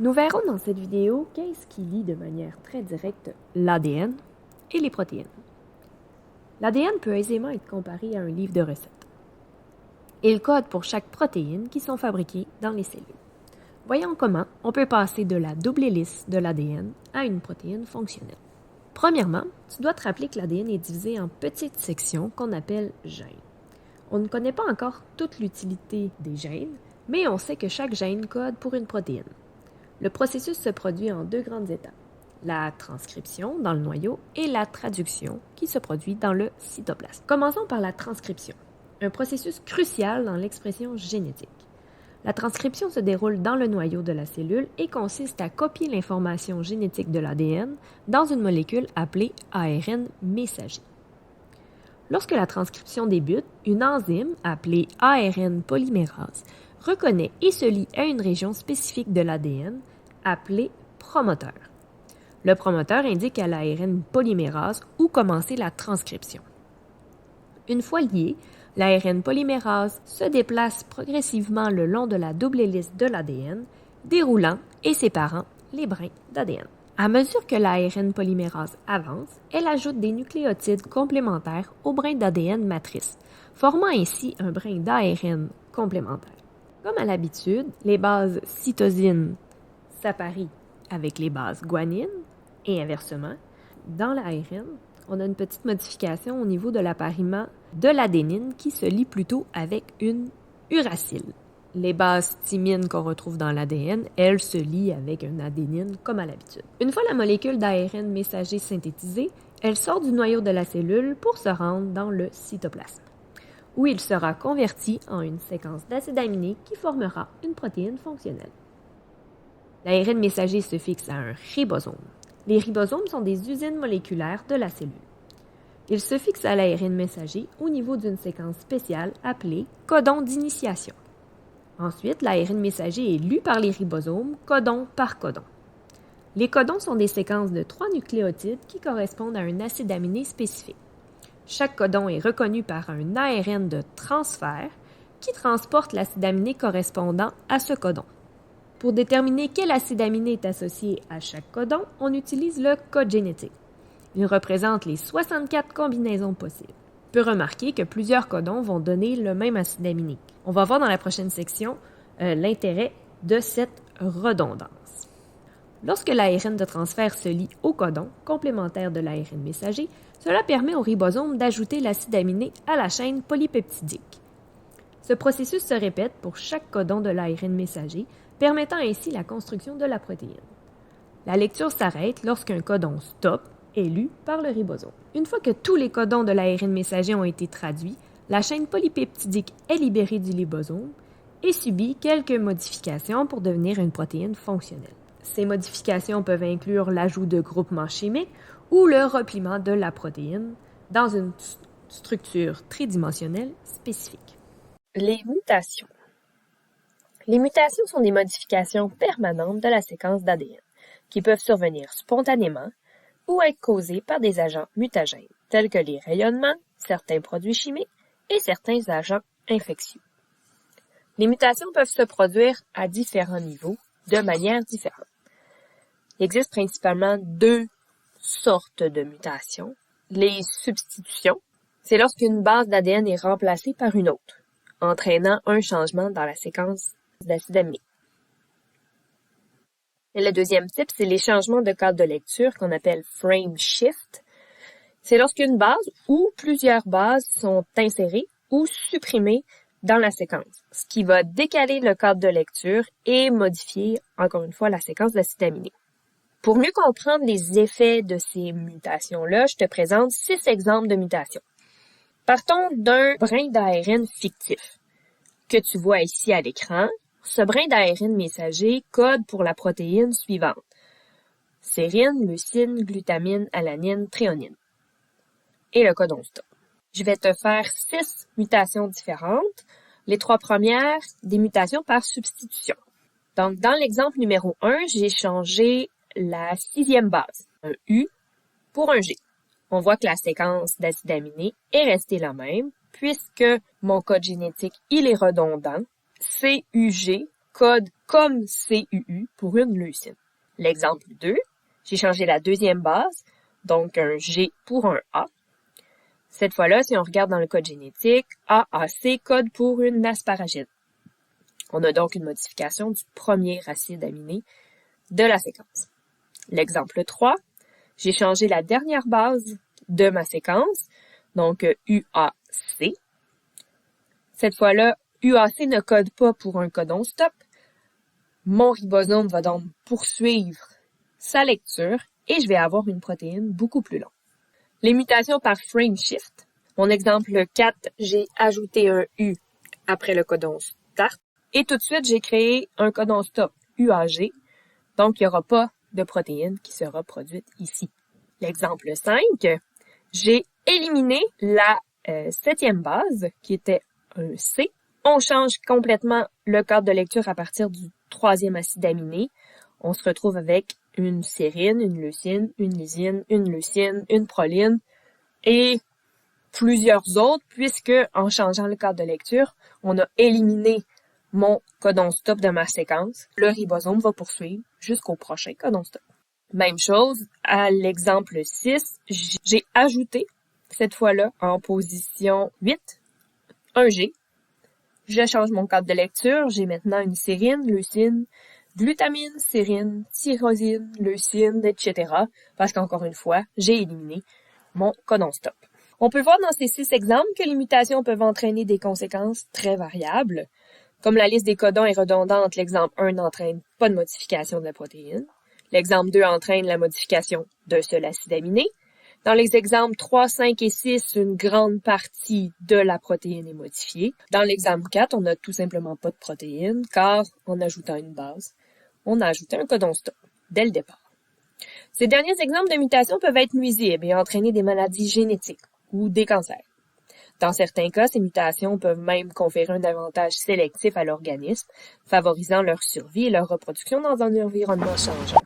Nous verrons dans cette vidéo qu'est-ce qui lie de manière très directe l'ADN et les protéines. L'ADN peut aisément être comparé à un livre de recettes. Il code pour chaque protéine qui sont fabriquées dans les cellules. Voyons comment on peut passer de la double hélice de l'ADN à une protéine fonctionnelle. Premièrement, tu dois te rappeler que l'ADN est divisé en petites sections qu'on appelle gènes. On ne connaît pas encore toute l'utilité des gènes, mais on sait que chaque gène code pour une protéine. Le processus se produit en deux grandes étapes, la transcription dans le noyau et la traduction qui se produit dans le cytoplasme. Commençons par la transcription, un processus crucial dans l'expression génétique. La transcription se déroule dans le noyau de la cellule et consiste à copier l'information génétique de l'ADN dans une molécule appelée ARN messager. Lorsque la transcription débute, une enzyme appelée ARN polymérase reconnaît et se lie à une région spécifique de l'ADN appelée promoteur. Le promoteur indique à l'ARN polymérase où commencer la transcription. Une fois lié, l'ARN polymérase se déplace progressivement le long de la double hélice de l'ADN, déroulant et séparant les brins d'ADN. À mesure que l'ARN polymérase avance, elle ajoute des nucléotides complémentaires au brin d'ADN matrice, formant ainsi un brin d'ARN complémentaire. Comme à l'habitude, les bases cytosine s'apparient avec les bases guanine et inversement. Dans l'ARN, on a une petite modification au niveau de l'appariement de l'adénine qui se lie plutôt avec une uracile. Les bases thymine qu'on retrouve dans l'ADN, elles se lient avec une adénine comme à l'habitude. Une fois la molécule d'ARN messager synthétisée, elle sort du noyau de la cellule pour se rendre dans le cytoplasme, où il sera converti en une séquence d'acides aminés qui formera une protéine fonctionnelle. L'ARN messager se fixe à un ribosome. Les ribosomes sont des usines moléculaires de la cellule. Ils se fixent à l'ARN messager au niveau d'une séquence spéciale appelée codon d'initiation. Ensuite, l'ARN messager est lu par les ribosomes codon par codon. Les codons sont des séquences de 3 nucléotides qui correspondent à un acide aminé spécifique. Chaque codon est reconnu par un ARN de transfert qui transporte l'acide aminé correspondant à ce codon. Pour déterminer quel acide aminé est associé à chaque codon, on utilise le code génétique. Il représente les 64 combinaisons possibles. On peut remarquer que plusieurs codons vont donner le même acide aminé. On va voir dans la prochaine section l'intérêt de cette redondance. Lorsque l'ARN de transfert se lie au codon complémentaire de l'ARN messager, cela permet au ribosome d'ajouter l'acide aminé à la chaîne polypeptidique. Ce processus se répète pour chaque codon de l'ARN messager, permettant ainsi la construction de la protéine. La lecture s'arrête lorsqu'un codon stop est lu par le ribosome. Une fois que tous les codons de l'ARN messager ont été traduits, la chaîne polypeptidique est libérée du ribosome et subit quelques modifications pour devenir une protéine fonctionnelle. Ces modifications peuvent inclure l'ajout de groupements chimiques ou le repliement de la protéine dans une structure tridimensionnelle spécifique. Les mutations. Les mutations sont des modifications permanentes de la séquence d'ADN, qui peuvent survenir spontanément ou être causées par des agents mutagènes, tels que les rayonnements, certains produits chimiques et certains agents infectieux. Les mutations peuvent se produire à différents niveaux, de manière différente. Il existe principalement 2 sortes de mutations. Les substitutions, c'est lorsqu'une base d'ADN est remplacée par une autre, entraînant un changement dans la séquence d'acide aminé. Et le deuxième type, c'est les changements de cadre de lecture qu'on appelle frame shift. C'est lorsqu'une base ou plusieurs bases sont insérées ou supprimées dans la séquence, ce qui va décaler le cadre de lecture et modifier, encore une fois, la séquence d'acide aminé. Pour mieux comprendre les effets de ces mutations-là, je te présente 6 exemples de mutations. Partons d'un brin d'ARN fictif que tu vois ici à l'écran. Ce brin d'ARN messager code pour la protéine suivante: sérine, leucine, glutamine, alanine, thréonine. Et le codon stop. Je vais te faire 6 mutations différentes. Les 3 premières, des mutations par substitution. Donc, dans l'exemple numéro 1, j'ai changé la 6e base, un U, pour un G. On voit que la séquence d'acides aminés est restée la même, puisque mon code génétique, il est redondant. CUG code comme CUU pour une leucine. L'exemple 2, j'ai changé la deuxième base, donc un G pour un A. Cette fois-là, si on regarde dans le code génétique, AAC code pour une asparagine. On a donc une modification du premier acide aminé de la séquence. L'exemple 3, j'ai changé la dernière base de ma séquence, donc UAC. Cette fois-là, UAC ne code pas pour un codon stop. Mon ribosome va donc poursuivre sa lecture et je vais avoir une protéine beaucoup plus longue. Les mutations par frame shift. Mon exemple 4, j'ai ajouté un U après le codon start et tout de suite, j'ai créé un codon stop UAG. Donc, il n'y aura pas de protéine qui sera produite ici. L'exemple 5, j'ai éliminé la septième base qui était un C. On change complètement le cadre de lecture à partir du troisième acide aminé. On se retrouve avec une sérine, une leucine, une lysine, une leucine, une proline et plusieurs autres puisque en changeant le cadre de lecture, on a éliminé mon codon stop de ma séquence. Le ribosome va poursuivre jusqu'au prochain codon stop. Même chose, à l'exemple 6, j'ai ajouté, cette fois-là, en position 8, un G. Je change mon cadre de lecture, j'ai maintenant une sérine, leucine, glutamine, sérine, tyrosine, leucine, etc. Parce qu'encore une fois, j'ai éliminé mon codon stop. On peut voir dans ces 6 exemples que les mutations peuvent entraîner des conséquences très variables. Comme la liste des codons est redondante, l'exemple 1 n'entraîne pas de modification de la protéine. L'exemple 2 entraîne la modification d'un seul acide aminé. Dans les exemples 3, 5 et 6, une grande partie de la protéine est modifiée. Dans l'exemple 4, on n'a tout simplement pas de protéine, car en ajoutant une base, on a ajouté un codon stop dès le départ. Ces derniers exemples de mutations peuvent être nuisibles et entraîner des maladies génétiques ou des cancers. Dans certains cas, ces mutations peuvent même conférer un avantage sélectif à l'organisme, favorisant leur survie et leur reproduction dans un environnement changeant.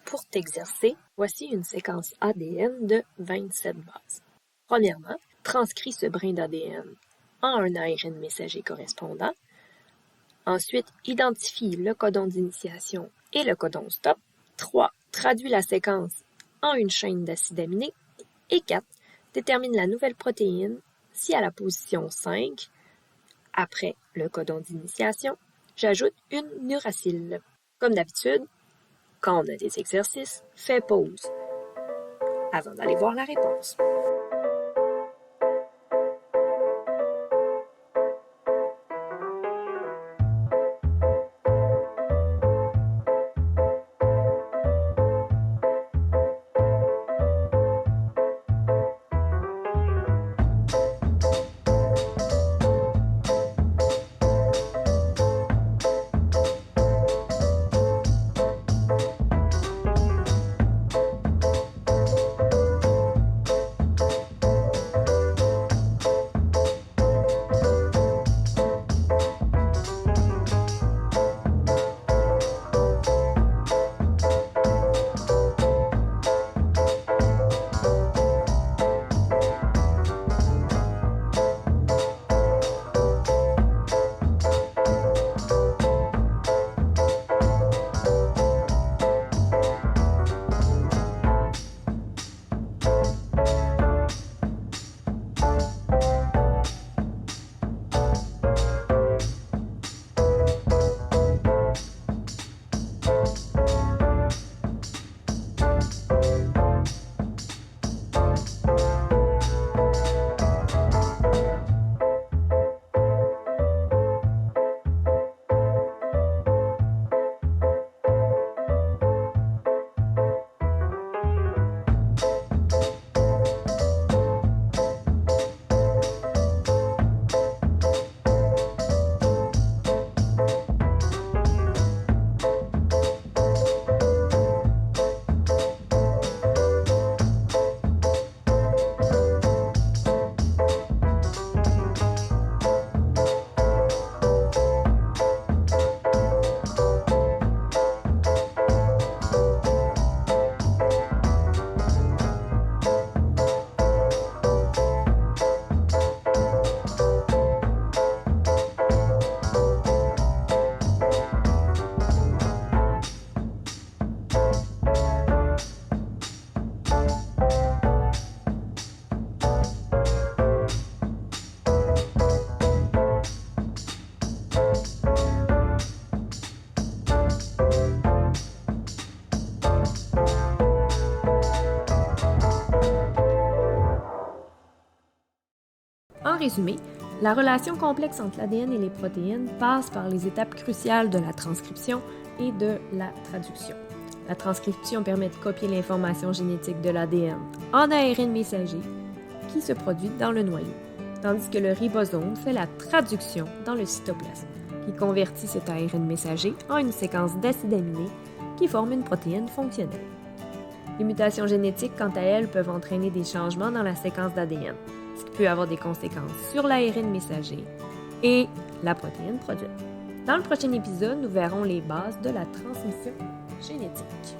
Pour t'exercer, voici une séquence ADN de 27 bases. Premièrement, transcris ce brin d'ADN en un ARN messager correspondant. Ensuite, identifie le codon d'initiation et le codon stop. 3. Traduis la séquence en une chaîne d'acides aminés. Et 4. Détermine la nouvelle protéine si à la position 5, après le codon d'initiation, j'ajoute une uracile. Comme d'habitude, quand on a des exercices, fais pause avant d'aller voir la réponse. résumé, la relation complexe entre l'ADN et les protéines passe par les étapes cruciales de la transcription et de la traduction. La transcription permet de copier l'information génétique de l'ADN en ARN messager qui se produit dans le noyau, tandis que le ribosome fait la traduction dans le cytoplasme, qui convertit cet ARN messager en une séquence d'acides aminés qui forme une protéine fonctionnelle. Les mutations génétiques, quant à elles, peuvent entraîner des changements dans la séquence d'ADN, ce qui peut avoir des conséquences sur l'ARN messager et la protéine produite. Dans le prochain épisode, nous verrons les bases de la transmission génétique.